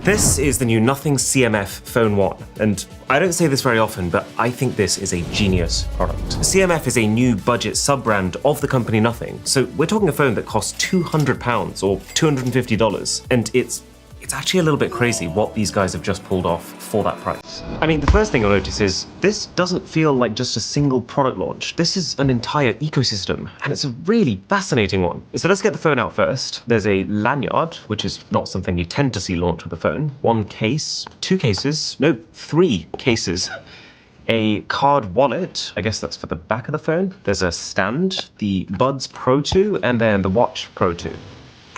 This is the new Nothing CMF Phone 1, and I don't say this very often, but I think this is a genius product. CMF is a new budget sub-brand of the company Nothing, so we're talking a phone that costs £200 or $250, and it's actually a little bit crazy what these guys have just pulled off for that price. I mean, the first thing you'll notice is this doesn't feel like just a single product launch. This is an entire ecosystem, and it's a really fascinating one. So let's get the phone out first. There's a lanyard, which is not something you tend to see launch with a phone. One case, two cases, no, three cases. A card wallet, I guess that's for the back of the phone. There's a stand, the Buds Pro 2, and then the Watch Pro 2.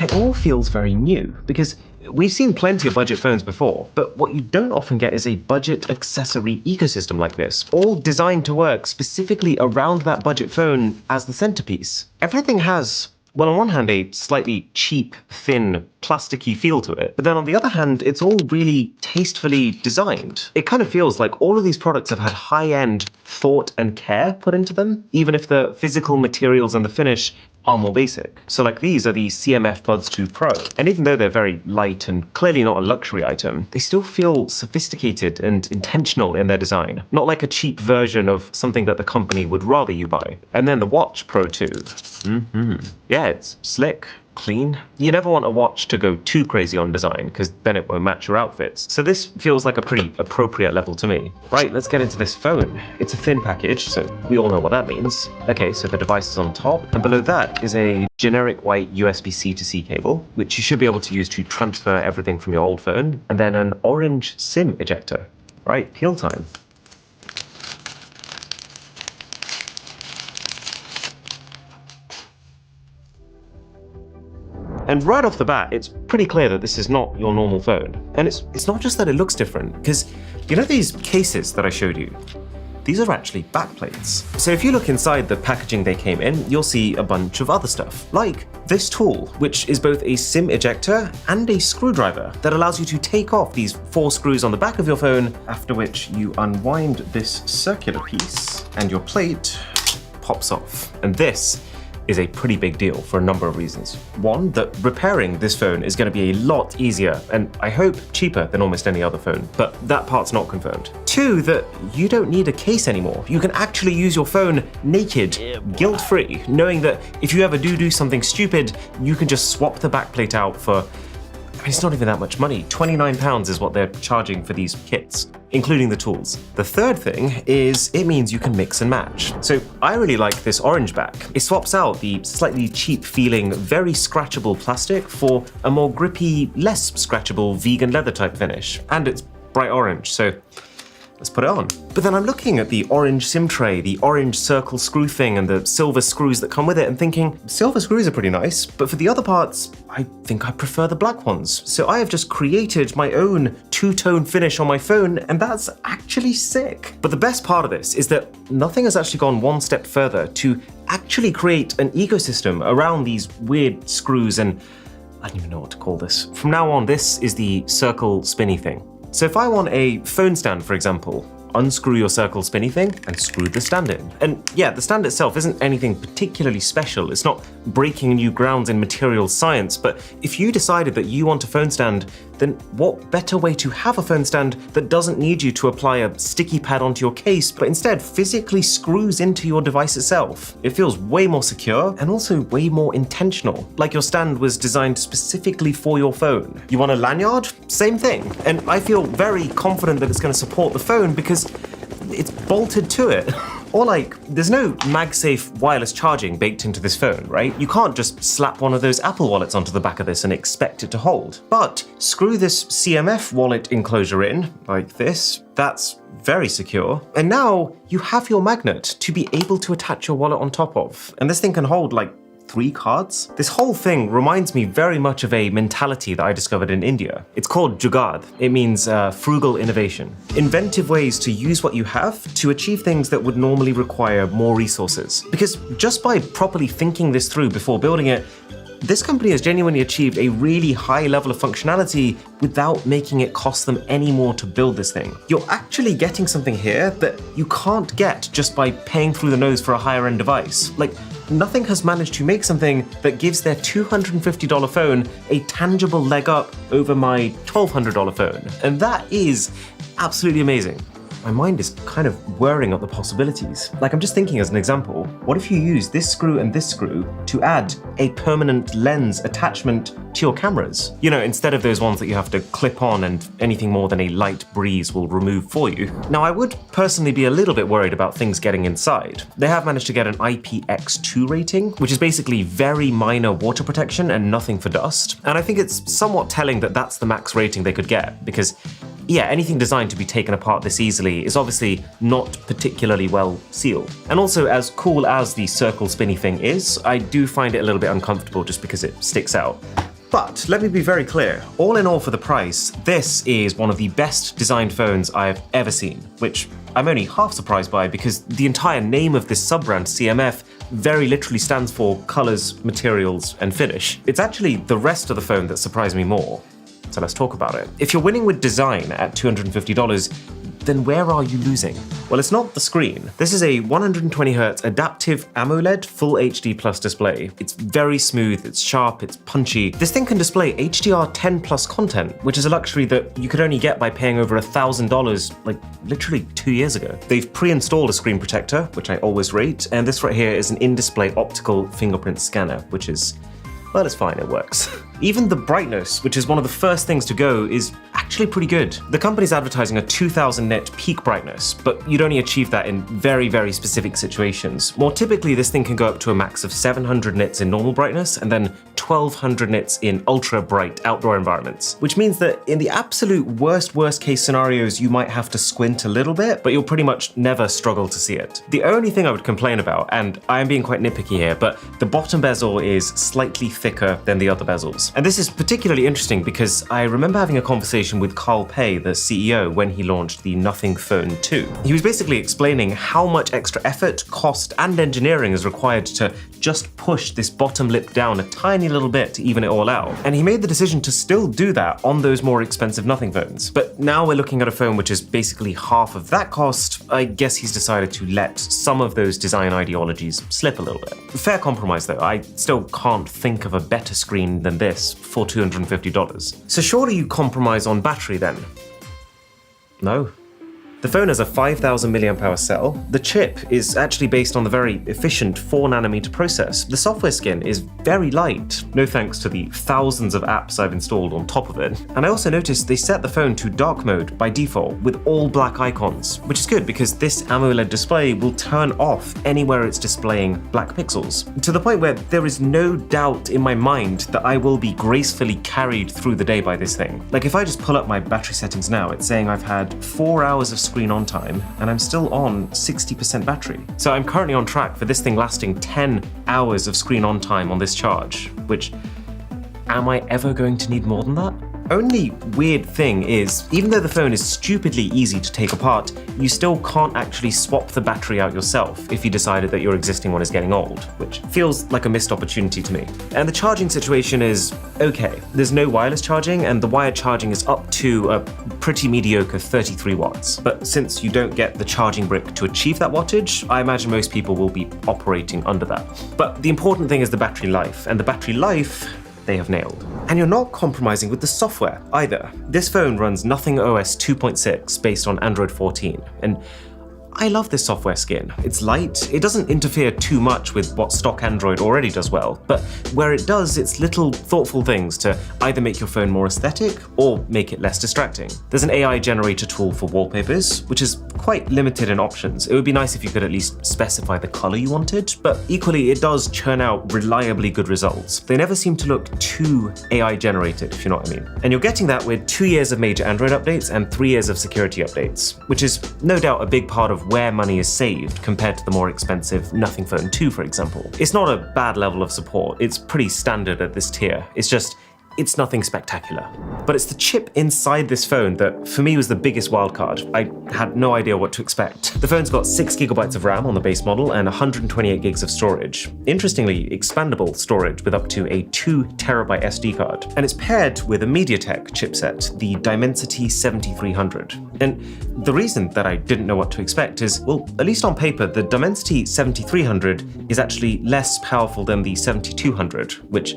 And it all feels very new, because we've seen plenty of budget phones before, but what you don't often get is a budget accessory ecosystem like this, all designed to work specifically around that budget phone as the centerpiece. Everything has, well, on one hand, a slightly cheap, thin, plasticky feel to it, but then on the other hand, it's all really tastefully designed. It kind of feels like all of these products have had high-end thought and care put into them, even if the physical materials and the finish are more basic. So like these are the CMF Buds 2 Pro, and even though they're very light and clearly not a luxury item, they still feel sophisticated and intentional in their design, not like a cheap version of something that the company would rather you buy. And then the Watch Pro 2. Yeah, it's slick, clean. You never want a watch to go too crazy on design, because then it won't match your outfits. So this feels like a pretty appropriate level to me. Right, let's get into this phone. It's a thin package, so we all know what that means. Okay, so the device is on top, and below that is a generic white USB-C to C cable, which you should be able to use to transfer everything from your old phone, and then an orange SIM ejector. Right, peel time. And right off the bat, it's pretty clear that this is not your normal phone. And it's not just that it looks different, because you know these cases that I showed you? These are actually backplates. So if you look inside the packaging they came in, you'll see a bunch of other stuff, like this tool, which is both a SIM ejector and a screwdriver that allows you to take off these 4 screws on the back of your phone, after which you unwind this circular piece and your plate pops off. And this is a pretty big deal for a number of reasons. One, that repairing this phone is going to be a lot easier and I hope cheaper than almost any other phone, but that part's not confirmed. Two, that you don't need a case anymore. You can actually use your phone naked, guilt-free, knowing that if you ever do something stupid, you can just swap the backplate out for, I mean, it's not even that much money. £29 is what they're charging for these kits, including the tools. The third thing is it means you can mix and match. So I really like this orange back. It swaps out the slightly cheap feeling, very scratchable plastic for a more grippy, less scratchable vegan leather type finish. And it's bright orange, so let's put it on. But then I'm looking at the orange SIM tray, the orange circle screw thing, and the silver screws that come with it, and thinking, silver screws are pretty nice, but for the other parts, I think I prefer the black ones. So I have just created my own two-tone finish on my phone, and that's actually sick. But the best part of this is that Nothing has actually gone one step further to actually create an ecosystem around these weird screws, and I don't even know what to call this. From now on, this is the circle spinny thing. So if I want a phone stand, for example, unscrew your circle spinny thing and screw the stand in. And yeah, the stand itself isn't anything particularly special. It's not breaking new grounds in materials science, but if you decided that you want a phone stand, then what better way to have a phone stand that doesn't need you to apply a sticky pad onto your case, but instead physically screws into your device itself? It feels way more secure and also way more intentional, like your stand was designed specifically for your phone. You want a lanyard? Same thing. And I feel very confident that it's going to support the phone because it's bolted to it. Or like, there's no MagSafe wireless charging baked into this phone, right? You can't just slap one of those Apple wallets onto the back of this and expect it to hold. But screw this CMF wallet enclosure in, like this. That's very secure. And now you have your magnet to be able to attach your wallet on top of. And this thing can hold like 3 cards? This whole thing reminds me very much of a mentality that I discovered in India. It's called Jugaad. It means frugal innovation. Inventive ways to use what you have to achieve things that would normally require more resources. Because just by properly thinking this through before building it, this company has genuinely achieved a really high level of functionality without making it cost them any more to build this thing. You're actually getting something here that you can't get just by paying through the nose for a higher end device. Like, nothing has managed to make something that gives their $250 phone a tangible leg up over my $1,200 phone. And that is absolutely amazing. My mind is kind of whirring at the possibilities. Like, I'm just thinking as an example, what if you use this screw and this screw to add a permanent lens attachment to your cameras? You know, instead of those ones that you have to clip on and anything more than a light breeze will remove for you. Now, I would personally be a little bit worried about things getting inside. They have managed to get an IPX2 rating, which is basically very minor water protection and nothing for dust. And I think it's somewhat telling that that's the max rating they could get, because yeah, anything designed to be taken apart this easily is obviously not particularly well sealed. And also, as cool as the circle spinny thing is, I do find it a little bit uncomfortable just because it sticks out. But let me be very clear, all in all for the price, this is one of the best designed phones I've ever seen, which I'm only half surprised by because the entire name of this sub-brand, CMF, very literally stands for colors, materials, and finish. It's actually the rest of the phone that surprised me more. So let's talk about it. If you're winning with design at $250, then where are you losing? Well, it's not the screen. This is a 120Hz adaptive AMOLED Full HD Plus display. It's very smooth, it's sharp, it's punchy. This thing can display HDR10 plus content, which is a luxury that you could only get by paying over $1,000 like literally 2 years ago. They've pre-installed a screen protector, which I always rate, and this right here is an in-display optical fingerprint scanner, which is, well, it's fine, it works. Even the brightness, which is one of the first things to go, is actually pretty good. The company's advertising a 2000 nit peak brightness, but you'd only achieve that in very, very specific situations. More typically, this thing can go up to a max of 700 nits in normal brightness and then 1200 nits in ultra bright outdoor environments, which means that in the absolute worst case scenarios, you might have to squint a little bit, but you'll pretty much never struggle to see it. The only thing I would complain about, and I am being quite nitpicky here, but the bottom bezel is slightly thicker than the other bezels. And this is particularly interesting because I remember having a conversation with Carl Pei, the CEO, when he launched the Nothing Phone 2. He was basically explaining how much extra effort, cost, and engineering is required to just push this bottom lip down a tiny little bit to even it all out. And he made the decision to still do that on those more expensive Nothing phones. But now we're looking at a phone which is basically half of that cost. I guess he's decided to let some of those design ideologies slip a little bit. Fair compromise though, I still can't think of a better screen than this for $250. So surely you compromise on battery then? No. The phone has a 5000 mAh cell. The chip is actually based on the very efficient 4nm process. The software skin is very light, no thanks to the thousands of apps I've installed on top of it. And I also noticed they set the phone to dark mode by default with all black icons, which is good because this AMOLED display will turn off anywhere it's displaying black pixels, to the point where there is no doubt in my mind that I will be gracefully carried through the day by this thing. Like if I just pull up my battery settings now, it's saying I've had 4 hours of screen on time and I'm still on 60% battery. So I'm currently on track for this thing lasting 10 hours of screen on time on this charge, which, am I ever going to need more than that? Only weird thing is, even though the phone is stupidly easy to take apart, you still can't actually swap the battery out yourself if you decided that your existing one is getting old, which feels like a missed opportunity to me. And the charging situation is okay. There's no wireless charging, and the wired charging is up to a pretty mediocre 33 watts. But since you don't get the charging brick to achieve that wattage, I imagine most people will be operating under that. But the important thing is the battery life, and the battery life they have nailed. And you're not compromising with the software either. This phone runs Nothing OS 2.6 based on Android 14, and I love this software skin. It's light, it doesn't interfere too much with what stock Android already does well, but where it does, it's little thoughtful things to either make your phone more aesthetic or make it less distracting. There's an AI generator tool for wallpapers, which is quite limited in options. It would be nice if you could at least specify the color you wanted, but equally it does churn out reliably good results. They never seem to look too AI generated, if you know what I mean. And you're getting that with 2 years of major Android updates and 3 years of security updates, which is no doubt a big part of where money is saved compared to the more expensive Nothing Phone 2, for example. It's not a bad level of support, it's pretty standard at this tier. It's just, it's nothing spectacular. But it's the chip inside this phone that, for me, was the biggest wildcard. I had no idea what to expect. The phone's got 6 GB of RAM on the base model and 128 gigs of storage. Interestingly, expandable storage with up to a 2 TB SD card. And it's paired with a MediaTek chipset, the Dimensity 7300. And the reason that I didn't know what to expect is, well, at least on paper, the Dimensity 7300 is actually less powerful than the 7200, which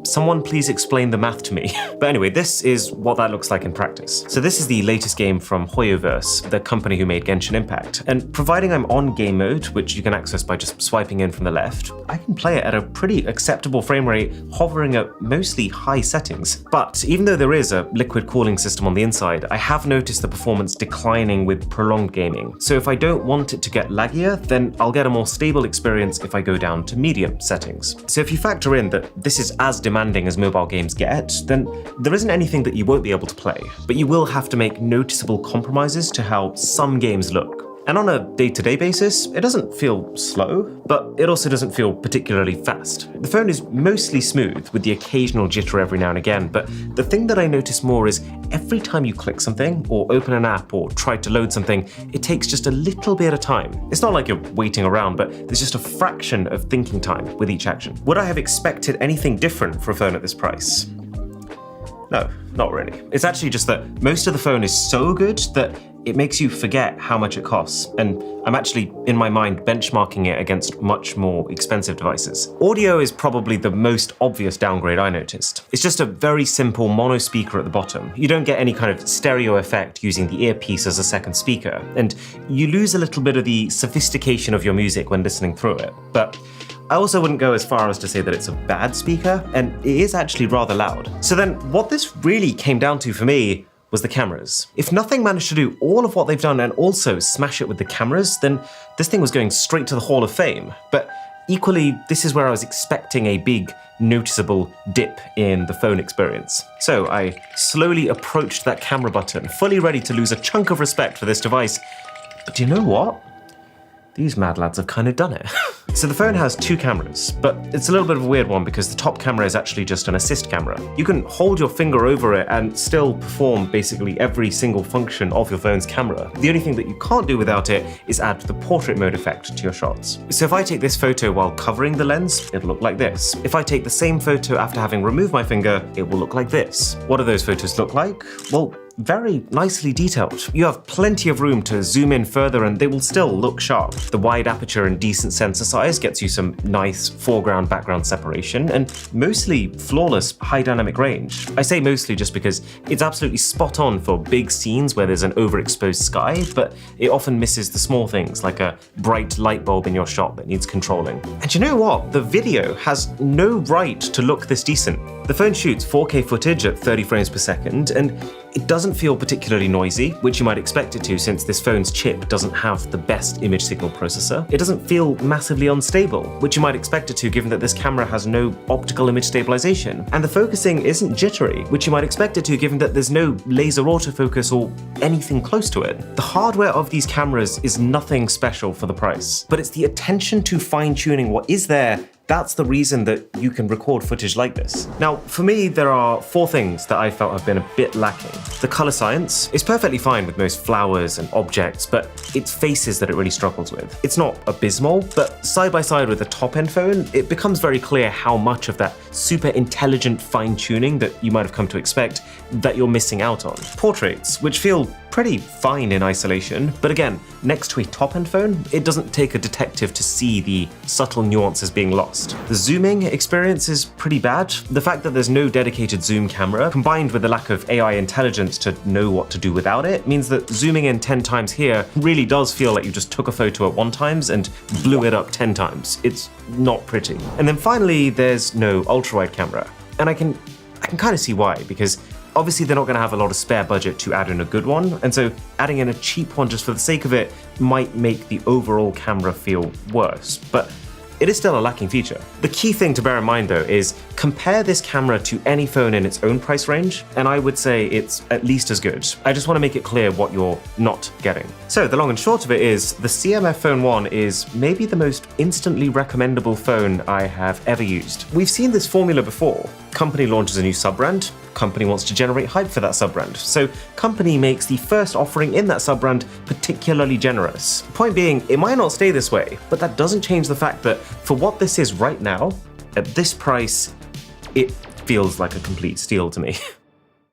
someone please explain the math to me. But anyway, this is what that looks like in practice. So this is the latest game from Hoyoverse, the company who made Genshin Impact. And providing I'm on game mode, which you can access by just swiping in from the left, I can play it at a pretty acceptable frame rate, hovering at mostly high settings. But even though there is a liquid cooling system on the inside, I have noticed the performance declining with prolonged gaming. So if I don't want it to get laggier, then I'll get a more stable experience if I go down to medium settings. So if you factor in that this is as demanding as mobile games get, then there isn't anything that you won't be able to play, but you will have to make noticeable compromises to how some games look. And on a day-to-day basis, it doesn't feel slow, but it also doesn't feel particularly fast. The phone is mostly smooth, with the occasional jitter every now and again, but the thing that I notice more is every time you click something, or open an app, or try to load something, it takes just a little bit of time. It's not like you're waiting around, but there's just a fraction of thinking time with each action. Would I have expected anything different for a phone at this price? No, not really. It's actually just that most of the phone is so good that it makes you forget how much it costs, and I'm actually, in my mind, benchmarking it against much more expensive devices. Audio is probably the most obvious downgrade I noticed. It's just a very simple mono speaker at the bottom. You don't get any kind of stereo effect using the earpiece as a second speaker, and you lose a little bit of the sophistication of your music when listening through it. But I also wouldn't go as far as to say that it's a bad speaker, and it is actually rather loud. So then, what this really came down to for me was the cameras. If nothing managed to do all of what they've done and also smash it with the cameras, then this thing was going straight to the Hall of Fame. But equally, this is where I was expecting a big, noticeable dip in the phone experience. So I slowly approached that camera button, fully ready to lose a chunk of respect for this device. But do you know what? These mad lads have kind of done it. So the phone has 2 cameras, but it's a little bit of a weird one because the top camera is actually just an assist camera. You can hold your finger over it and still perform basically every single function of your phone's camera. The only thing that you can't do without it is add the portrait mode effect to your shots. So if I take this photo while covering the lens, it'll look like this. If I take the same photo after having removed my finger, it will look like this. What do those photos look like? Well, very nicely detailed. You have plenty of room to zoom in further and they will still look sharp. The wide aperture and decent sensor size gets you some nice foreground-background separation and mostly flawless high dynamic range. I say mostly just because it's absolutely spot on for big scenes where there's an overexposed sky, but it often misses the small things like a bright light bulb in your shot that needs controlling. And you know what? The video has no right to look this decent. The phone shoots 4K footage at 30 frames per second, and it doesn't feel particularly noisy, which you might expect it to since this phone's chip doesn't have the best image signal processor. It doesn't feel massively unstable, which you might expect it to given that this camera has no optical image stabilization. And the focusing isn't jittery, which you might expect it to given that there's no laser autofocus or anything close to it. The hardware of these cameras is nothing special for the price, but it's the attention to fine-tuning what is there. That's the reason that you can record footage like this. Now, for me, there are 4 things that I felt have been a bit lacking. The color science is perfectly fine with most flowers and objects, but it's faces that it really struggles with. It's not abysmal, but side by side with a top-end phone, it becomes very clear how much of that super intelligent fine-tuning that you might have come to expect that you're missing out on. Portraits, which feel pretty fine in isolation, but again, next to a top-end phone, it doesn't take a detective to see the subtle nuances being lost. The zooming experience is pretty bad. The fact that there's no dedicated zoom camera, combined with the lack of AI intelligence to know what to do without it, means that zooming in 10 times here really does feel like you just took a photo at 1 time and blew it up 10 times. It's not pretty. And then finally, there's no ultra-wide camera. And I can kind of see why, because obviously they're not going to have a lot of spare budget to add in a good one, and so adding in a cheap one just for the sake of it might make the overall camera feel worse, but it is still a lacking feature. The key thing to bear in mind though is compare this camera to any phone in its own price range, and I would say it's at least as good. I just want to make it clear what you're not getting. So the long and short of it is, the CMF Phone 1 is maybe the most instantly recommendable phone I have ever used. We've seen this formula before. company launches a new sub-brand, company wants to generate hype for that sub-brand. So company makes the first offering in that sub-brand particularly generous. Point being, it might not stay this way, but that doesn't change the fact that for what this is right now, at this price, it feels like a complete steal to me.